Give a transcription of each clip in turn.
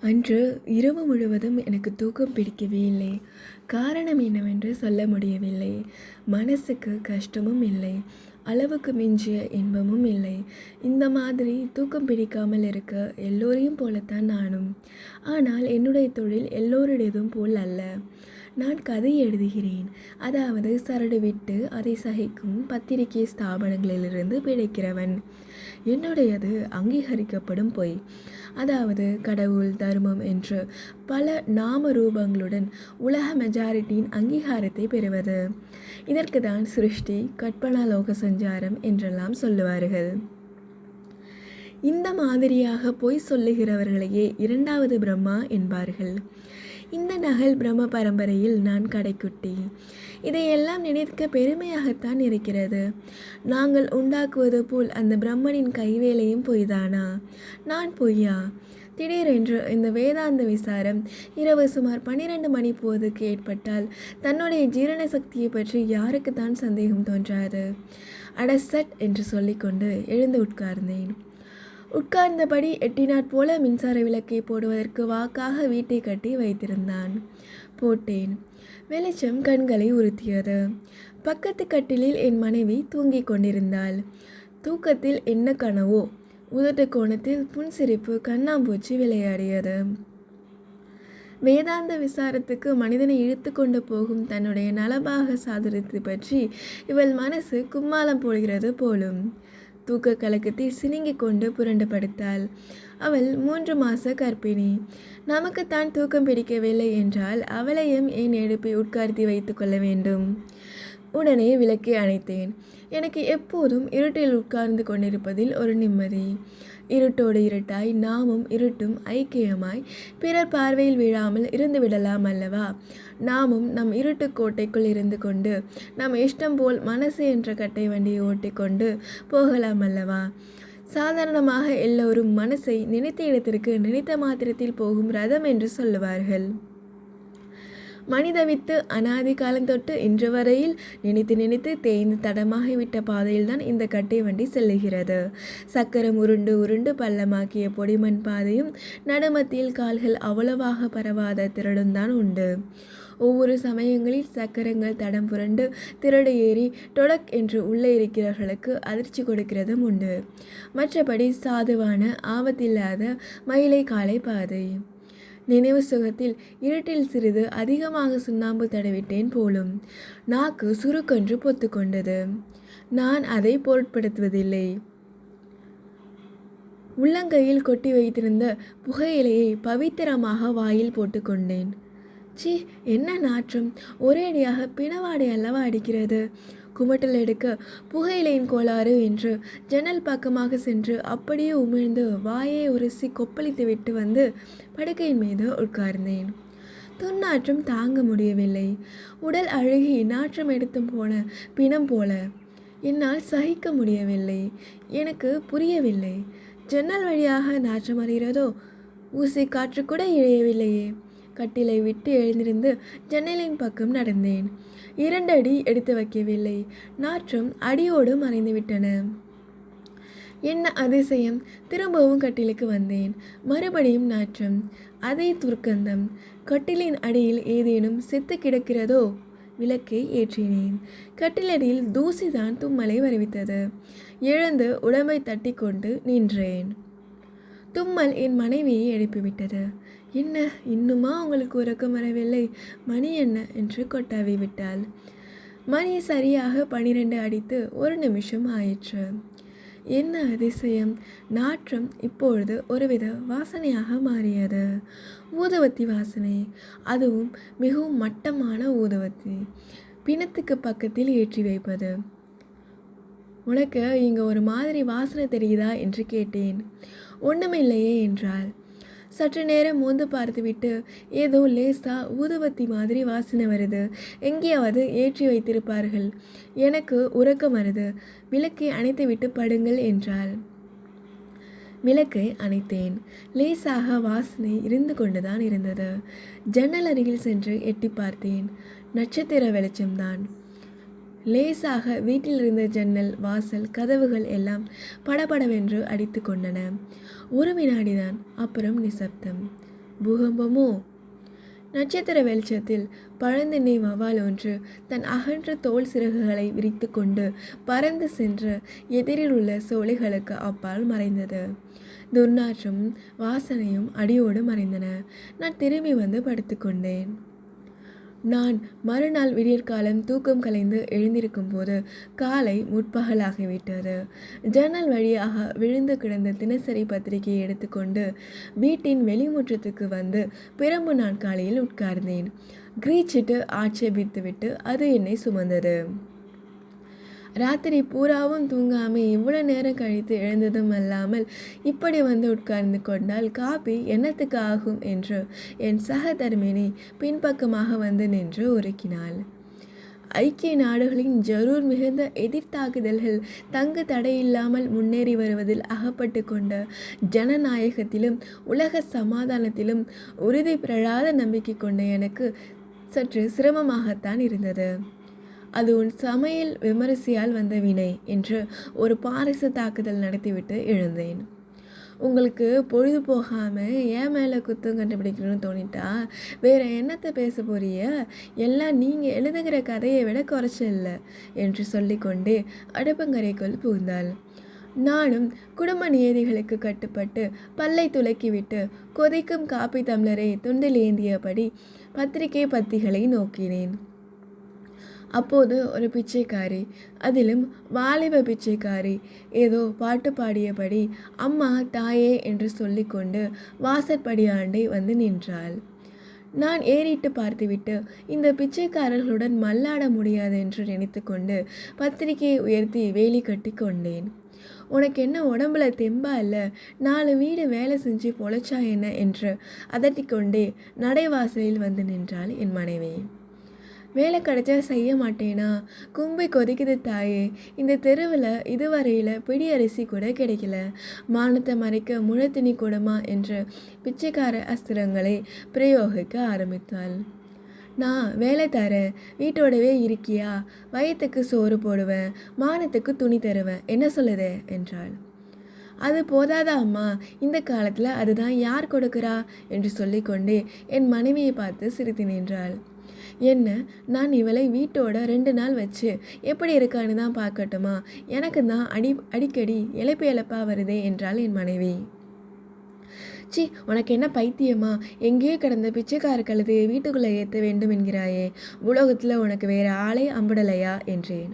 அன்று இரவு முழுவதும் எனக்கு தூக்கம் பிடிக்கவே இல்லை. காரணம் என்னவென்று சொல்ல முடியவில்லை. மனசுக்கு கஷ்டமும் இல்லை, அளவுக்கு மிஞ்சிய இன்பமும் இல்லை. இந்த மாதிரி தூக்கம் பிடிக்காமல் இருக்க எல்லோரையும் போலத்தான் நானும். ஆனால் என்னுடைய தொழில் எல்லோருடையதும் போல் அல்ல. நான் கதை எழுதுகிறேன். அதாவது சரடு விட்டு அதை சகிக்கும் பத்திரிகை ஸ்தாபனங்களிலிருந்து பிழைக்கிறவன். என்னுடையது அங்கீகரிக்கப்படும் பொய். அதாவது கடவுள், தர்மம் என்று பல நாம ரூபங்களுடன் உலக மெஜாரிட்டியின் அங்கீகாரத்தை பெறுவது. இதற்கு தான் சிருஷ்டி, கற்பனா, லோக சஞ்சாரம் என்றெல்லாம் சொல்லுவார்கள். இந்த மாதிரியாக பொய் சொல்லுகிறவர்களையே இரண்டாவது பிரம்மா என்பார்கள். இந்த நகல் பிரம்ம பரம்பரையில் நான் கடைக்குட்டி. இதையெல்லாம் நினைக்க பெருமையாகத்தான் இருக்கிறது. நாங்கள் உண்டாக்குவது போல் அந்த பிரம்மனின் கைவேலையும் பொய்தானா? நான் பொய்யா? திடீரென்று இந்த வேதாந்த விசாரம் இரவு சுமார் 12 மணி போதுக்கு ஏற்பட்டால் தன்னுடைய ஜீரண சக்தியை பற்றி யாருக்கு தான் சந்தேகம் தோன்றாது? அடசட் என்று சொல்லிக்கொண்டு எழுந்து உட்கார்ந்தேன். உட்கார்ந்தபடி எட்டினாற் போல மின்சார விளக்கை போடுவதற்கு வாக்காக வீட்டை கட்டி வைத்திருந்தான். போட்டேன். வெளிச்சம் கண்களை உறுத்தியது. பக்கத்து கட்டிலில் என் மனைவி தூங்கிக் கொண்டிருந்தாள். தூக்கத்தில் என்ன கனவோ, உதட்டு கோணத்தில் புன்சிரிப்பு கண்ணாம்பூச்சி விளையாடியது. வேதாந்த விசாரத்துக்கு மனிதனை இழுத்து கொண்டு போகும் தன்னுடைய நலபாக சாதுரியத்தை பற்றி இவள் மனசு கும்மாளம் போடுகிறது போலும். தூக்க கலக்கத்தில் சினுங்கிக் கொண்டு புரண்டு படுத்தாள். அவள் 3 மாச கர்ப்பிணி. நமக்குத்தான் தூக்கம் பிடிக்கவில்லை என்றால் அவளையும் ஏன் எழுப்பி உட்கார்த்தி வைத்து கொள்ள வேண்டும்? உடனே விளக்கை அணைத்தேன். எனக்கு எப்போதும் இருட்டில் உட்கார்ந்து கொண்டிருப்பதில் ஒரு நிம்மதி. இருட்டோடு இருட்டாய் நாமும் இருட்டும் ஐக்கியமாய் பிறர் பார்வையில் விழாமல் இருந்து விடலாம் அல்லவா? நாமும் நம் இருட்டு கோட்டைக்குள் இருந்து கொண்டு நம் இஷ்டம் போல் மனசு என்ற கட்டை வண்டியை ஓட்டிக்கொண்டு போகலாம் அல்லவா? சாதாரணமாக எல்லோரும் மனசை நினைத்த இடத்திற்கு நினைத்த மாத்திரத்தில் போகும் ரதம் என்று சொல்லுவார்கள். மனித வித்து அனாதி காலந்தொட்டு இன்று வரையில் நினைத்து நினைத்து தேய்ந்து தடமாகிவிட்ட பாதையில்தான் இந்த கட்டை வண்டி செல்லுகிறது. சக்கரம் உருண்டு உருண்டு பள்ளமாக்கிய பொடிமண் பாதையும் நடுமத்தியில் கால்கள் அவ்வளவாக பரவாத திரளும்தான் உண்டு. ஒவ்வொரு சமயங்களில் சக்கரங்கள் தடம் புரண்டு திரடு ஏறி டொடக் என்று உள்ளே இருக்கிறவர்களுக்கு அதிர்ச்சி கொடுக்கிறதும் உண்டு. மற்றபடி சாதுவான ஆபத்தில்லாத மயிலை காலை பாதை. நினைவு சுகத்தில் இருட்டில் சிறிது அதிகமாக சுண்ணாம்பு தடவிட்டேன் போலும். நாக்கு சுருக்கென்று பொத்துக்கொண்டது. நான் அதை பொருட்படுத்துவதில்லை. உள்ளங்கையில் கொட்டி வைத்திருந்த புகையிலையை பவித்திரமாக வாயில் போட்டுக்கொண்டேன். சி, என்ன நாற்றம்! ஒரேடியாக பிணவாடை அல்லவா அடிக்கிறது. குமட்டல் எடுக்க புகையிலையின் கோளாறு என்று ஜன்னல் பக்கமாக சென்று அப்படியே உமிழ்ந்து வாயை உரசி கொப்பளித்து விட்டு வந்து படுக்கையின் மீது உட்கார்ந்தேன். துர்நாற்றம் தாங்க முடியவில்லை. உடல் அழுகி நாற்றம் எடுத்தும் போன பிணம் போல. என்னால் சகிக்க முடியவில்லை. எனக்கு புரியவில்லை. ஜன்னல் வழியாக நாற்றம் அறிகிறதோ? ஊசி காற்று கூட இழையவில்லையே. கட்டிலை விட்டு எழுந்திருந்து ஜன்னலின் பக்கம் நடந்தேன். 2 அடி எடுத்து வைக்கவில்லை. நாற்றம் அடியோடு மறைந்து விட்டன. என்ன அதிசயம்! திரும்பவும் கட்டிலுக்கு வந்தேன். மறுபடியும் நாற்றம். அதே துர்க்கந்தம். கட்டிலின் அடியில் ஏதேனும் செத்து கிடக்கிறதோ? விளக்கை ஏற்றினேன். கட்டிலடியில் தூசிதான் தும்மலை வருவித்தது. எழுந்து உடம்பை தட்டி கொண்டு நின்றேன். தும்மல் என் மனைவியை எழுப்பிவிட்டது. என்ன, இன்னுமா உங்களுக்கு உறக்கம் வரவில்லை? மணி என்ன என்று கொட்டாவி விட்டாள். மணி சரியாக 12 அடித்து 1 நிமிஷம் ஆயிற்று. என்ன அதிசயம்! நாற்றம் இப்பொழுது ஒருவித வாசனையாக மாறியது. ஊதுவத்தி வாசனை. அதுவும் மிகவும் மட்டமான ஊதுவத்தி. பிணத்துக்கு பக்கத்தில் ஏற்றி வைப்பது. உனக்கு இங்கே ஒரு மாதிரி வாசனை தெரியுதா என்று கேட்டேன். ஒன்றுமில்லையே என்றாள். சற்று நேரம் மோந்து பார்த்துவிட்டு, ஏதோ லேசா ஊதுவத்தி மாதிரி வாசனை வருது, எங்கேயாவது ஏற்றி வைத்திருப்பார்கள், எனக்கு உறக்கம் வருது, விளக்கை அணைத்துவிட்டு படுங்கள் என்றாள். விளக்கை அணைத்தேன். லேசாக வாசனை இருந்து கொண்டுதான் இருந்தது. ஜன்னல் அருகில் சென்று எட்டி பார்த்தேன். நட்சத்திர வெளிச்சம்தான். லேசாக வீட்டில் இருந்த ஜன்னல், வாசல், கதவுகள் எல்லாம் படபடவென்று அடித்து கொண்டன. 1 வினாடிதான். அப்புறம் நிசப்தம். பூகம்பமோ? நட்சத்திர வெளிச்சத்தில் பழந்திண்ணை வௌவால் ஒன்று தன் அகன்ற தோல் சிறகுகளை விரித்து கொண்டு பறந்து சென்று எதிரில் உள்ள சோலைகளுக்கு அப்பால் மறைந்தது. துர்நாற்றம் வாசனையும் அடியோடு மறைந்தன. நான் திரும்பி வந்து படுத்துக்கொண்டேன். நான் மறுநாள் விடியற்காலம் தூக்கம் கலைந்து எழுந்திருக்கும் போது காலை முற்பகலாகிவிட்டது. ஜன்னல் வழியாக விழுந்து கிடந்த தினசரி பத்திரிகையை எடுத்துக்கொண்டு வீட்டின் வெளிமுற்றத்துக்கு வந்து பிரம்பு நாற்காலியில் உட்கார்ந்தேன். கிரீச்சிட்டு ஆட்சேபித்துவிட்டு அது என்னை சுமந்தது. ராத்திரி பூராவும் தூங்காமல் இவ்வளோ நேரம் கழித்து எழுந்ததும் அல்லாமல் இப்படி வந்து உட்கார்ந்து கொண்டால் காப்பி என்னத்துக்கு ஆகும் என்று என் சகதர்மினி பின்பக்கமாக வந்து நின்று உருக்கினாள். ஐக்கிய நாடுகளின் ஜரூர் மிகுந்த எதிர்த்தாக்குதல்கள் தங்கு தடையில்லாமல் முன்னேறி வருவதில் அகப்பட்டு கொண்ட ஜனநாயகத்திலும் உலக சமாதானத்திலும் உறுதி பெறாத நம்பிக்கை கொண்ட எனக்கு சற்று சிரமமாகத்தான் இருந்தது. அது உன் சமையல் விமரிசையால் வந்த வினை என்று ஒரு பாரிசு தாக்குதல் நடத்திவிட்டு எழுந்தேன். உங்களுக்கு பொழுது போகாமல் ஏன் மேலே குத்தம் கண்டுபிடிக்கணும்னு தோணிட்டா வேறு என்னத்தை பேச போறிய? எல்லாம் நீங்கள் எழுதுகிற கதையை விட குறைச்சல்ல என்று சொல்லிக்கொண்டே அடுப்பங்கரைக்குள் புகுந்தாள். நானும் குடும்ப நியதிகளுக்கு கட்டுப்பட்டு பல்லை துலக்கிவிட்டு கொதிக்கும் காப்பி தம்ளரை துண்டில் ஏந்தியபடி பத்திரிகை பத்திகளை நோக்கினேன். அப்போது ஒரு பிச்சைக்காரி, அதிலும் வாலிப பிச்சைக்காரி, ஏதோ பாட்டு பாடியபடி அம்மா தாயே என்று சொல்லிக்கொண்டு வாசற்படியாண்டை வந்து நின்றாள். நான் ஏறிட்டு பார்த்துவிட்டு இந்த பிச்சைக்காரர்களுடன் மல்லாட முடியாது என்று நினைத்து கொண்டு பத்திரிகையை உயர்த்தி வேலி கட்டி கொண்டேன். உனக்கு என்ன உடம்புல தெம்பா இல்லை? 4 வீடு வேலை செஞ்சு பொழைச்சா என்ன என்று அதட்டிக்கொண்டே நடைவாசலில் வந்து நின்றாள் என் மனைவி. வேலை கிடைச்சா செய்ய மாட்டேனா? கும்பை கொதிக்குது தாயே. இந்த தெருவில் இதுவரையில் பிடி அரிசி கூட கிடைக்கல. மானத்தை மறைக்க முழத்தினி கொடுமா என்று பிச்சைக்கார அஸ்திரங்களை பிரயோகிக்க ஆரம்பித்தாள். நான் வேலை தரேன், வீட்டோடவே இருக்கியா? வயிற்றுக்கு சோறு போடுவேன், மானத்துக்கு துணி தருவேன், என்ன சொல்லுதே என்றாள். அது போதாதா அம்மா? இந்த காலத்தில் அதுதான் யார் கொடுக்குறா என்று சொல்லிக்கொண்டே என் மனைவியை பார்த்து சிரித்து நின்றாள். என்ன, நான் இவளை வீட்டோட 2 நாள் வச்சு எப்படி இருக்கான்னு தான் பார்க்கட்டுமா? எனக்கு தான் அடிக்கடி இழப்பா வருதே என்றாள் என் மனைவி. சி, உனக்கு என்ன பைத்தியமா? எங்கேயோ கிடந்த பிச்சைக்கார கழுதையை வீட்டுக்குள்ளே ஏற்ற வேண்டும் என்கிறாயே. உலகத்தில் உனக்கு வேறு ஆளே அம்படலையா என்றேன்.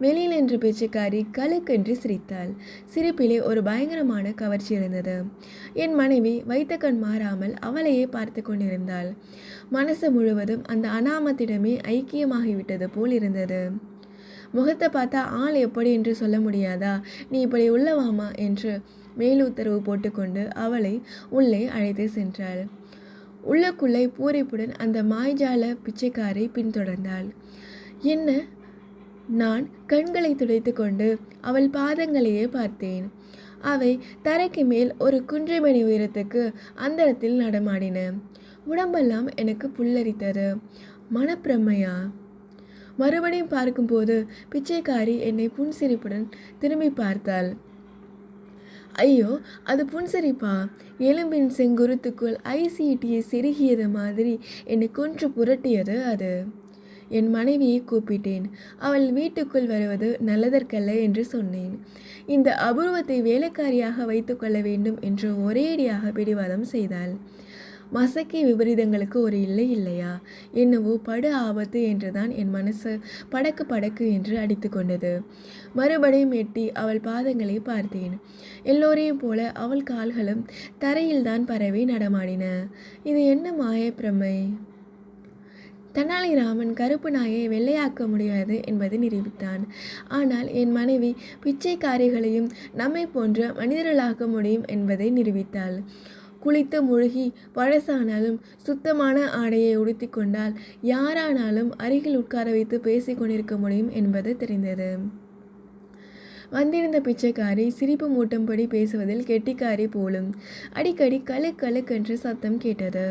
வெளியில் என்ற பிச்சைக்காரி கழுக்கென்று சிரித்தாள். சிரிப்பிலே ஒரு பயங்கரமான கவர்ச்சி இருந்தது. என் மனைவி வைத்த கண் மாறாமல் அவளையே பார்த்து கொண்டிருந்தாள். மனசு முழுவதும் அந்த அனாமத்திடமே ஐக்கியமாகிவிட்டது போல் இருந்தது. முகத்தை பார்த்தா ஆள் எப்படி என்று சொல்ல முடியாதா? நீ இப்படி உள்ளவாமா என்று மேலுத்தரவு போட்டுக்கொண்டு அவளை உள்ளே அழைத்து சென்றாள். உள்ளுக்குள்ளே பூரிப்புடன் அந்த மாய்ஜால பிச்சைக்காரை பின்தொடர்ந்தாள். என்ன? நான் கண்களை துடைத்து கொண்டு அவள் பாதங்களையே பார்த்தேன். அவை தரைக்கு மேல் ஒரு குன்றிமணி உயரத்துக்கு அந்தரத்தில் நடமாடின. உடம்பெல்லாம் எனக்கு புல்லரித்தது. மனப்பிரமையா? மறுபடியும் பார்க்கும்போது பிச்சைக்காரி என்னை புன்சிரிப்புடன் திரும்பி பார்த்தாள். ஐயோ, அது புன்சிரிப்பா? எலும்பின் செங்குருத்துக்குள் ஐசீட்டியை செருகியது மாதிரி என்னை கொன்று புரட்டியது அது. என் மனைவியை கூப்பிட்டேன். அவள் வீட்டுக்குள் வருவது நல்லதற்கல்ல என்று சொன்னேன். இந்த அபூர்வத்தை வேலைக்காரியாக வைத்து கொள்ள வேண்டும் என்று ஒரேடியாக பிடிவாதம் செய்தாள். மசக்கி விபரீதங்களுக்கு ஒரு இல்லை இல்லையா? என்னவோ படு ஆபத்து என்றுதான் என் மனசு படக்கு படக்கு என்று அடித்து கொண்டது. மறுபடியும் எட்டி அவள் பாதங்களை பார்த்தேன். எல்லோரையும் போல அவள் கால்களும் தரையில்தான் பரவி நடமாடின. இது என்ன மாயப்பிரமை? தெனாலிராமன் கருப்பு நாயை வெள்ளையாக்க முடியாது என்பதை நிரூபித்தான். ஆனால் என் மனைவி பிச்சைக்காரிகளையும் நம்மை போன்ற மனிதர்களாக்க முடியும் என்பதை நிரூபித்தாள். குளித்து முழுகி பழசானாலும் சுத்தமான ஆடையை உடுத்தி கொண்டால் யாரானாலும் அருகில் உட்கார வைத்து பேசி கொண்டிருக்க முடியும் என்பது தெரிந்தது. வந்திருந்த பிச்சைக்காரி சிரிப்பு மூட்டும்படி பேசுவதில் கெட்டிக்காரி போலும். அடிக்கடி கழுக்கென்று சத்தம் கேட்டது.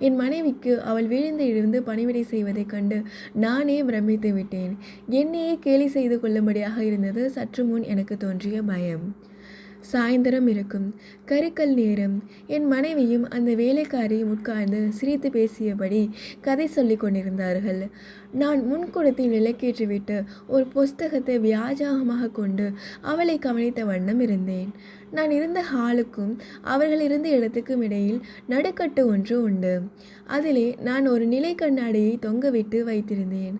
என் மனைவிக்கு அவள் விழுந்து எழுந்து பணிவிடை செய்வதைக் கண்டு நானே பிரமித்து விட்டேன். என்னையே கேலி செய்து கொள்ளும்படியாக இருந்தது சற்று முன் எனக்கு தோன்றிய பயம். சாயந்தரம் இருக்கும். கருக்கல் நேரம். என் மனைவியும் அந்த வேலைக்காரியும் உட்கார்ந்து சிரித்து பேசியபடி கதை சொல்லிக் கொண்டிருந்தார்கள். நான் முன்குடத்தில் விளக்கேற்றிவிட்டு ஒரு புஸ்தகத்தை வியாஜகமாக கொண்டு அவளை கவனித்த வண்ணம் இருந்தேன். நான் இருந்த ஹாலுக்கும் அவர்கள் இருந்த இடத்துக்கும் இடையில் நடுக்கட்டு ஒன்று உண்டு. அதிலே நான் ஒரு நிலை கண்ணாடியை தொங்கவிட்டு வைத்திருந்தேன்.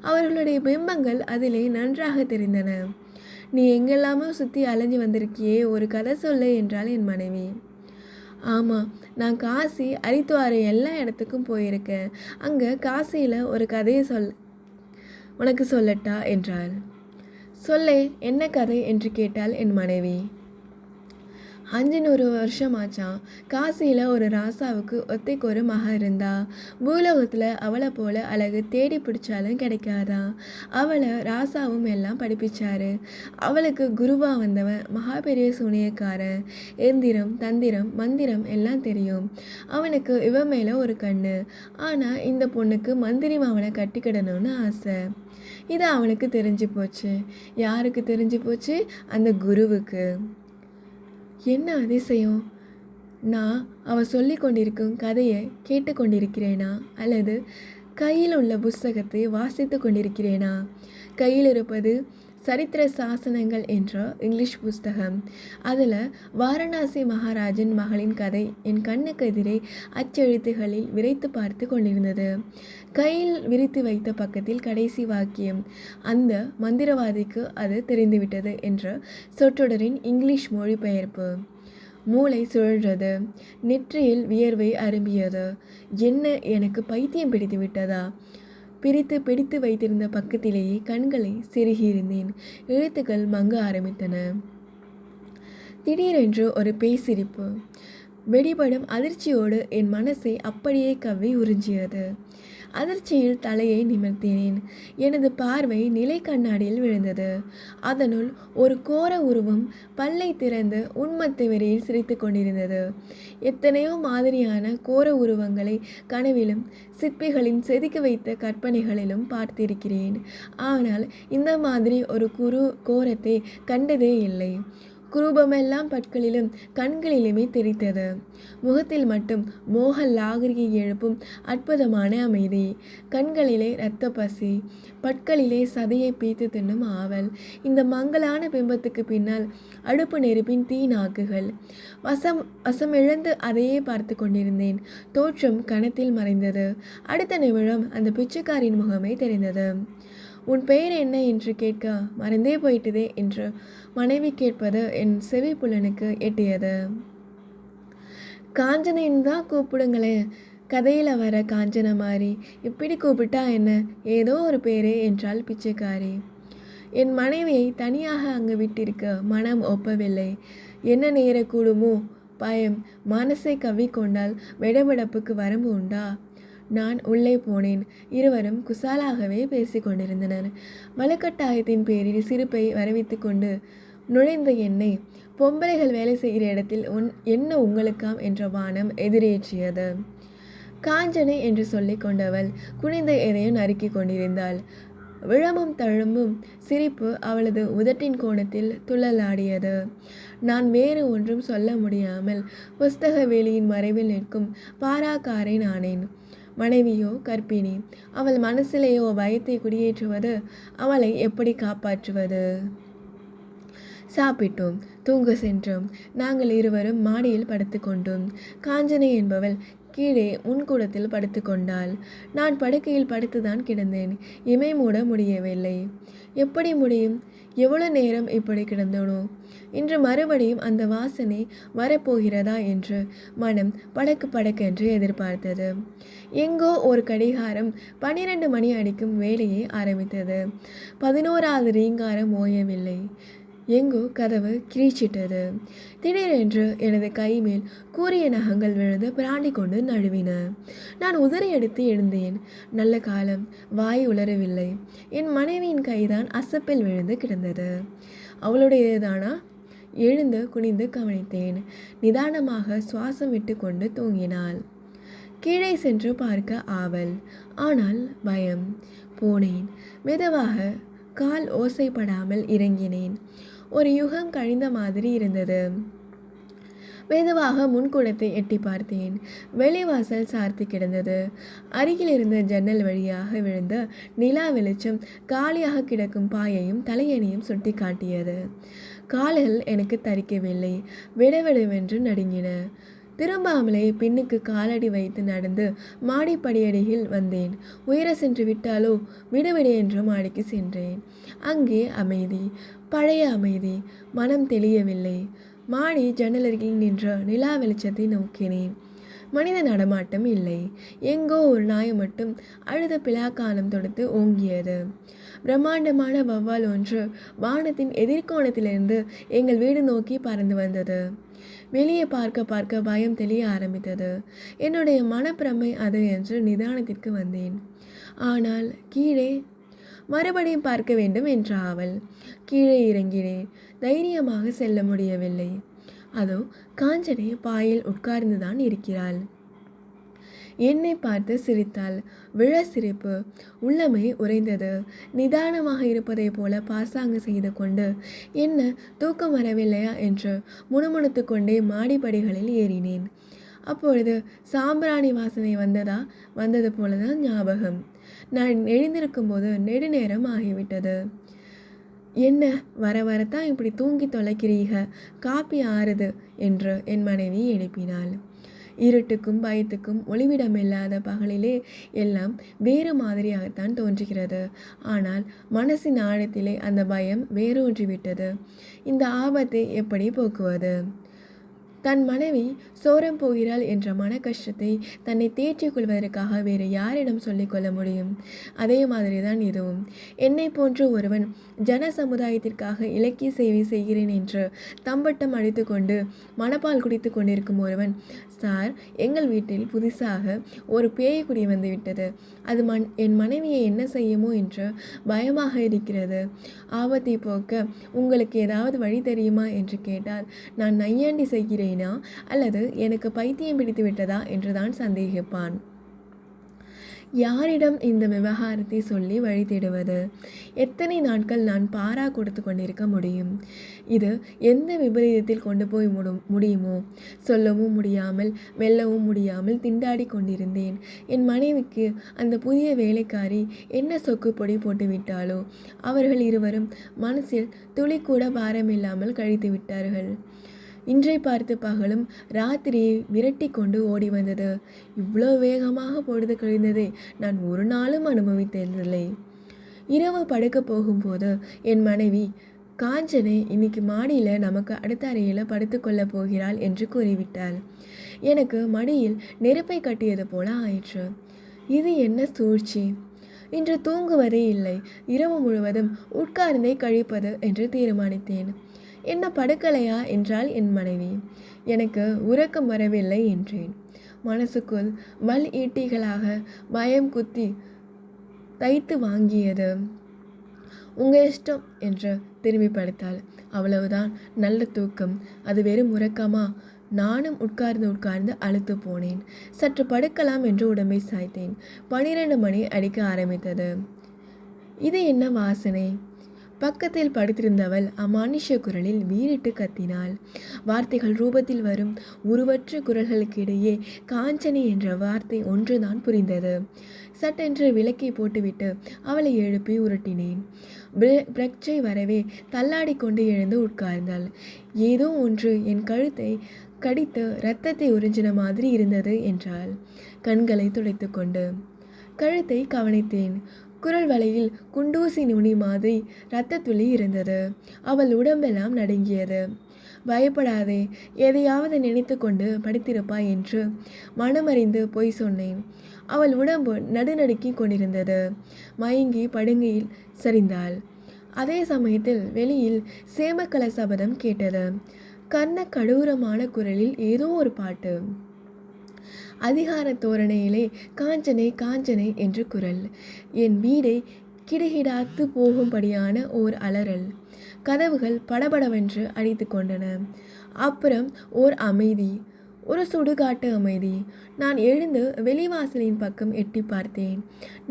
அவர்களுடைய பிம்பங்கள் அதிலே நன்றாக தெரிந்தன. நீ எங்கெல்லாமோ சுற்றி அலைஞ்சு வந்திருக்கியே, ஒரு கதை சொல்ல என்றாள் என் மனைவி. ஆமாம், நான் காசி ஹரித்வார் எல்லா இடத்துக்கும் போயிருக்கேன். அங்கே காசியில் ஒரு கதையை உனக்கு சொல்லட்டா என்றாள். சொல்லே, என்ன கதை என்று கேட்டாள் என் மனைவி. 500 வருஷமாச்சான். காசியில் ஒரு ராசாவுக்கு ஒத்தைக்கு ஒரு மகன் இருந்தா. பூலோகத்தில் அவளை போல அழகு தேடி பிடிச்சாலும் கிடைக்காதான். அவளை ராசாவும் எல்லாம் படிப்பிச்சாரு. அவளுக்கு குருவா வந்தவன் மகா பெரிய சூனியக்காரன். எந்திரம் தந்திரம் மந்திரம் எல்லாம் தெரியும். அவனுக்கு இவ மேலே ஒரு கண்ணு. ஆனால் இந்த பொண்ணுக்கு மந்திரி மாவனை கட்டிக்கிடணும்னு ஆசை. இது அவனுக்கு தெரிஞ்சு போச்சு. யாருக்கு தெரிஞ்சு போச்சு? அந்த குருவுக்கு. என்ன அதிசயம்! நான் அவள் சொல்லி கொண்டிருக்கும் கதையை கேட்டுக்கொண்டிருக்கிறேனா அல்லது கையில் உள்ள புஸ்தகத்தை வாசித்து கொண்டிருக்கிறேனா? கையில் இருப்பது சரித்திர சாசனங்கள் என்ற இங்கிலீஷ் புஸ்தகம். அதில் வாரணாசி மகாராஜன் மகளின் கதை என் கண்ணுக்கு எதிரே அச்செழுத்துகளில் விரைத்து பார்த்து கொண்டிருந்தது. கையில் விரித்து வைத்த பக்கத்தில் கடைசி வாக்கியம், அந்த மந்திரவாதிக்கு அது தெரிந்துவிட்டது என்ற சொற்றொடரின் இங்கிலீஷ் மொழிபெயர்ப்பு. மூளை சுழன்றது. நெற்றியில் வியர்வை அரும்பியது. என்ன, எனக்கு பைத்தியம் பிடித்து விட்டதா? பிடித்து வைத்திருந்த பக்கத்திலேயே கண்களை செருகியிருந்தேன். எழுத்துக்கள் மங்க ஆரம்பித்தன. திடீரென்று ஒரு பேய்சிரிப்பு. வெடிபடும் அதிர்ச்சியோடு என் மனசை அப்படியே கவ்வி உறிஞ்சியது. அதிர்ச்சியில் தலையை நிமிர்த்தினேன். எனது பார்வை நிலை கண்ணாடியில் விழுந்தது. அதனுள் ஒரு கோர உருவம் பல்லை திறந்து உண்மத்து வெறியில் சிரித்து கொண்டிருந்தது. எத்தனையோ மாதிரியான கோர உருவங்களை கனவிலும் சிற்பிகளின் செதுக்கி வைத்த கற்பனைகளிலும் பார்த்திருக்கிறேன். ஆனால் இந்த மாதிரி ஒரு கோரத்தை கண்டதே இல்லை. குரூபமெல்லாம் பற்களிலும் கண்களிலுமே தெரித்தது. முகத்தில் மட்டும் மோக லாகரியை எழுப்பும் அற்புதமான அமைதி. கண்களிலே இரத்த பசி, பற்களிலே சதையை பீத்து தின்னும் ஆவல். இந்த மங்கலான பிம்பத்துக்கு பின்னால் அடுப்பு நெருப்பின் தீ நாக்குகள். வசமிழந்து அதையே பார்த்து கொண்டிருந்தேன். தோற்றம் கணத்தில் மறைந்தது. அடுத்த நிமிடம் அந்த பிச்சைக்காரின் முகமே தெரிந்தது. உன் பெயர் என்ன என்று கேட்க மறந்தே போயிட்டதே என்று மனைவி கேட்பது என் செவி புலனுக்கு எட்டியது. காஞ்சனைன்னு தான் கூப்பிடுங்களேன். கதையில் வர காஞ்சனை மாதிரி இப்படி கூப்பிட்டா என்ன, ஏதோ ஒரு பேரே என்றாள் பிச்சைக்காரி. என் மனைவியை தனியாக அங்கு விட்டிருக்க மனம் ஒப்பவில்லை. என்ன நேரக்கூடுமோ பயம் மனசை கவ்விக்கொண்டால் வெடவெடப்புக்கு வரம்பு உண்டா? நான் உள்ளே போனேன். இருவரும் குசாலாகவே பேசி கொண்டிருந்தனர். வலுக்கட்டாயத்தின் பேரில் சிரிப்பை வரவித்து கொண்டு நுழைந்த என்னை பொம்பளைகள் வேலை செய்கிற இடத்தில் என்ன உங்களுக்காம் என்ற வானம் எதிரேற்றியது. காஞ்சனை என்று சொல்லி கொண்டவள் குனிந்த எதையும் நறுக்கி கொண்டிருந்தாள். விழமும் தழும்பும் சிரிப்பு அவளது உதட்டின் கோணத்தில் துள்ளலாடியது. நான் வேறு ஒன்றும் சொல்ல முடியாமல் புஸ்தக வேலியின் மறைவில் நிற்கும் பாராக்காரை நானேன். மனைவியோ கர்ப்பிணி. அவள் மனசிலேயோ பயத்தை குடியேற்றுவது, அவளை எப்படி காப்பாற்றுவது? சாப்பிட்டோம், தூங்க சென்றோம். நாங்கள் இருவரும் மாடியில் படுத்து கொண்டோம். காஞ்சனை என்பவள் கீழே முன்கூடத்தில் படுத்து கொண்டாள். நான் படுக்கையில் படுத்துதான் கிடந்தேன். இமை மூட முடியவில்லை. எப்படி முடியும்? எவ்வளவு நேரம் இப்படி கிடந்தனோ? இன்று மறுபடியும் அந்த வாசனை வரப்போகிறதா என்று மனம் படக்கென்று எதிர்பார்த்தது. எங்கோ ஒரு கடிகாரம் 12 மணி அடிக்கும் வேலையை ஆரம்பித்தது. 11வது ரீங்காரம் ஓயவில்லை. எங்கோ கதவு கிரீச்சிட்டது. திடீரென்று எனது கை மேல் கூரிய நகங்கள் விழுந்து பிராண்டி கொண்டு நழுவின. நான் உதறி எடுத்து எழுந்தேன். நல்ல காலம், வாய் உளரவில்லை. என் மனைவியின் கைதான் அசப்பில் விழுந்து கிடந்தது. அவளுடையதானா? எழுந்து குனிந்து கவனித்தேன். நிதானமாக சுவாசம் விட்டு கொண்டு தூங்கினாள். கீழே சென்று பார்க்க ஆவல், ஆனால் பயம். போனேன். மெதுவாக கால் ஓசைப்படாமல் இறங்கினேன். ஒரு யுகம் கழிந்த மாதிரி இருந்தது. மெதுவாக முன்குடத்தை எட்டி பார்த்தேன். வெளிவாசல் சார்த்தி கிடந்தது. அருகில் இருந்த ஜன்னல் வழியாக விழுந்த நிலா வெளிச்சம் காலியாக கிடக்கும் பாயையும் தலையணியும் சுட்டி காட்டியது. கால்கள் எனக்கு தரிக்கவில்லை. விடவிடவென்று நடுங்கின. திரும்பாமலே பின்னுக்கு காலடி வைத்து நடந்து மாடிப்படியடியில் வந்தேன். உயர சென்று விட்டாலோ விடுவிடு என்று மாடிக்கு சென்றேன். அங்கே அமைதி, பழைய அமைதி. மனம் தெளியவில்லை. மாடி ஜன்னலருகில் நின்ற நிலா வெளிச்சத்தை நோக்கினேன். மனித நடமாட்டம் இல்லை. எங்கோ ஒரு நாய் மட்டும் அழுத பிளாக்கானம் தொடுத்து ஓங்கியது. பிரம்மாண்டமான வௌவால் ஒன்று வானத்தின் எதிர்கோணத்திலிருந்து எங்கள் வீடு நோக்கி பறந்து வந்தது. வெளியே பார்க்க பார்க்க பயம் தெளிய ஆரம்பித்தது. என்னுடைய மனப்பிரமை அது என்று நிதானத்திற்கு வந்தேன். ஆனால் கீழே மறுபடியும் பார்க்க வேண்டும் என்ற ஆவல். கீழே இறங்கினேன். தைரியமாக செல்ல முடியவில்லை. அதோ காஞ்சனை பாயில் உட்கார்ந்துதான் இருக்கிறாள். என்னை பார்த்து சிரித்தாள். விழ சிரிப்பு. உள்ளமை உறைந்தது. நிதானமாக இருப்பதை போல பாசாங்கு செய்து கொண்டு என்ன தூக்கம் வரவில்லையா என்று முணுமுணுத்து கொண்டே மாடிப்படிகளில் ஏறினேன். அப்பொழுது சாம்பிராணி வாசனை வந்தது போலதான் ஞாபகம். நான் எழுந்திருக்கும் போது நெடுநேரம் ஆகிவிட்டது. என்ன வரத்தான் இப்படி தூங்கி தொலைக்கிறீக, காப்பி ஆறுது என்று என் மனைவி எழுப்பினாள். இருட்டுக்கும் பயத்துக்கும் ஒளிவிடமில்லாத பகலிலே எல்லாம் வேறு மாதிரியாகத்தான் தோன்றுகிறது. ஆனால் மனசின் ஆழத்திலே அந்த பயம் வேரூன்றிவிட்டது. இந்த ஆபத்தை எப்படி போக்குவது? தன் மனைவி சோரம் போகிறாள் என்ற மன கஷ்டத்தை தன்னை தேற்றிக் கொள்வதற்காக வேறு யாரிடம் சொல்லிக்கொள்ள முடியும்? அதே மாதிரி தான் இதுவும். என்னை போன்று ஒருவன் ஜன சமுதாயத்திற்காக இலக்கிய சேவை செய்கிறேன் என்று தம்பட்டம் அடித்து கொண்டு மணப்பால் குடித்து கொண்டிருக்கும் ஒருவன், சார், எங்கள் வீட்டில் புதுசாக ஒரு பேய் குடி வந்து விட்டது, அது என் மனைவியை என்ன செய்யுமோ என்று பயமாக இருக்கிறது, ஆபத்தை போக்க உங்களுக்கு ஏதாவது வழி தெரியுமா என்று கேட்டால் நான் நையாண்டி செய்கிறேனா அல்லது எனக்கு பைத்தியம் பிடித்து விட்டதா என்றுதான் சந்தேகிப்பான். யாரிடம் இந்த விவகாரத்தை சொல்லி வழி தேடுவது? எத்தனை நாட்கள் நான் பாரா கொடுத்து கொண்டிருக்க முடியும்? இது எந்த விபரீதத்தில் கொண்டு போய் முடியுமோ? சொல்லவும் முடியாமல் வெல்லவும் முடியாமல் திண்டாடி கொண்டிருந்தேன். என் மனைவிக்கு அந்த புதிய வேலைக்காரி என்ன சொக்கு பொடி போட்டு விட்டாளோ? அவர்கள் இருவரும் மனசில் துளி கூட பாரமில்லாமல் கழித்து விட்டார்கள். இன்றை பார்த்து பகலும் ராத்திரியை விரட்டி கொண்டு ஓடி வந்தது. இவ்வளோ வேகமாக பொழுது கழிந்ததை நான் ஒரு நாளும் அனுபவித்ததில்லை. இரவு படுக்க போகும்போது என் மனைவி, காஞ்சனை இன்னைக்கு மாடியில் நமக்கு அடுத்த அறையில் படுத்து கொள்ளப் போகிறாள் என்று கூறிவிட்டாள். எனக்கு மடியில் நெருப்பை கட்டியது போல ஆயிற்று. இது என்ன சூழ்ச்சி? இன்று தூங்குவதே இல்லை. இரவு முழுவதும் உட்கார்ந்தே கழிப்பது என்று தீர்மானித்தேன். என்ன படுக்கலையா என்றால் என் மனைவி. எனக்கு உறக்கம் வரவில்லை என்றேன். மனசுக்குள் வல் ஈட்டிகளாக பயம் குத்தி தைத்து வாங்கியது. உங்கள் இஷ்டம் என்று திரும்பி படுத்தாள். அவ்வளவுதான். நல்ல தூக்கம். அது வெறும் உறக்கமா? நானும் உட்கார்ந்து அழுத்து போனேன். சற்று படுக்கலாம் என்று உடம்பை சாய்த்தேன். 12 மணி அடிக்க ஆரம்பித்தது. இது என்ன வாசனை? பக்கத்தில் படுத்திருந்தவள் அமானுஷ குரலில் வீறிட்டு கத்தினாள். வார்த்தைகள் ரூபத்தில் வரும் உருவற்ற குரல்களுக்கு இடையே காஞ்சனி என்ற வார்த்தை ஒன்றுதான் புரிந்தது. சட்டென்று விளக்கை போட்டுவிட்டு அவளை எழுப்பி உருட்டினேன். பிரக்சை வரவே தள்ளாடி கொண்டு எழுந்து உட்கார்ந்தாள். ஏதோ ஒன்று என் கழுத்தை கடித்து இரத்தத்தை உறிஞ்சின மாதிரி இருந்தது என்றாள், கண்களை துடைத்து கொண்டு. கழுத்தை கவனித்தேன். குரல் வலையில் குண்டூசி நுனி மாதிரி இரத்த துளி இருந்தது. அவள் உடம்பெல்லாம் நடுங்கியது. பயப்படாதே, எதையாவது நினைத்து கொண்டு படித்திருப்பாய் என்று மனமறிந்து பொய் சொன்னேன். அவள் உடம்பு நடுநடுக்கி கொண்டிருந்தது. மயங்கி படுங்கையில் சரிந்தாள். அதே சமயத்தில் வெளியில் சேமக்கல சபதம் கேட்டது. கர்ண கடூரமான குரலில் ஏதோ ஒரு பாட்டு. அதிகார தோரணையிலே காஞ்சனை காஞ்சனை என்று குரல். என் வீடை கிடுகிடாத்து போகும்படியான ஓர் அலறல். கதவுகள் படபடவென்று அடித்து கொண்டன. அப்புறம் ஓர் அமைதி, ஒரு சுடுகாட்டு அமைதி. நான் எழுந்து வெளிவாசலின் பக்கம் எட்டி பார்த்தேன்.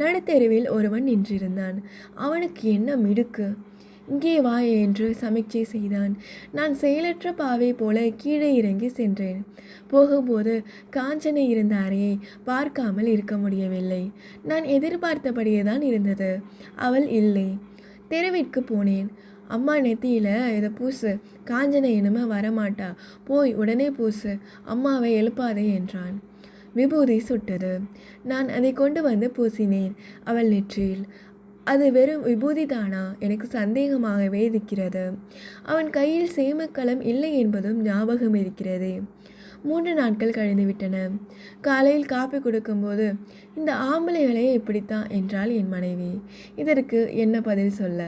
நடுத்தெருவில் ஒருவன் நின்றிருந்தான். அவனுக்கு என்ன மிடுக்கு! இங்கே வா என்று சமிக்ஞை செய்தான். நான் செயலற்ற பாவை போல கீழே இறங்கி சென்றேன். போகும்போது காஞ்சனை இருந்த அறையை பார்க்காமல் இருக்க முடியவில்லை. நான் எதிர்பார்த்தபடியே தான் இருந்தது. அவள் இல்லை. தெருவிற்கு போனேன். அம்மா நெத்தியில் இதை பூசு, காஞ்சனை இனிமே வரமாட்டா, போய் உடனே பூசு, அம்மாவை எழுப்பாதே என்றான். விபூதி சுட்டது. நான் அதை கொண்டு வந்து பூசினேன் அவள் நெற்றியில். அது வெறும் விபூதி தானா? எனக்கு சந்தேகமாகவே இருக்கிறது. அவன் கையில் சேமக்கலம் இல்லை என்பதும் ஞாபகம் இருக்கிறது. 3 நாட்கள் கழிந்து விட்டன. காலையில் காப்பி கொடுக்கும்போது, இந்த ஆம்பளைகளே இப்படித்தான் என்றாள் என் மனைவி. இதற்கு என்ன பதில் சொல்ல?